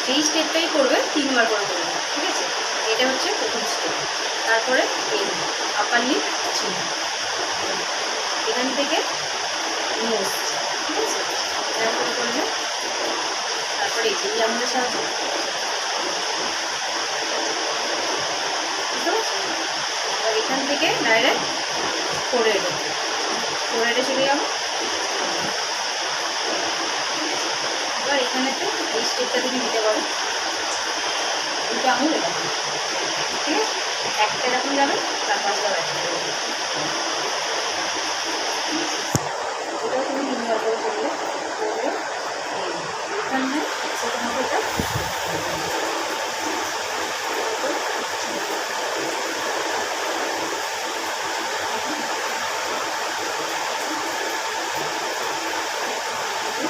যেই স্টেপটাই করবে 3 বার করে করবে, ঠিক আছে? এটা হচ্ছে প্রথম স্টেপ। তারপরে এই আপার লিপ চিন, এখান থেকে নোজ, ঠিক আছে? এরকম করবে। তারপরে এই আমাদের সাহায্য, বুঝতে পারছি? এবার এখান থেকে ডাইরেক্ট ফোরহেডে চলে যাবো। এবার এখানেতে এই স্টেপটা তুমি নিতে পারো, দুটো আঙুল এরকম, ঠিক আছে? একটা এরকম যাবে, তার পাশে আবার একটা।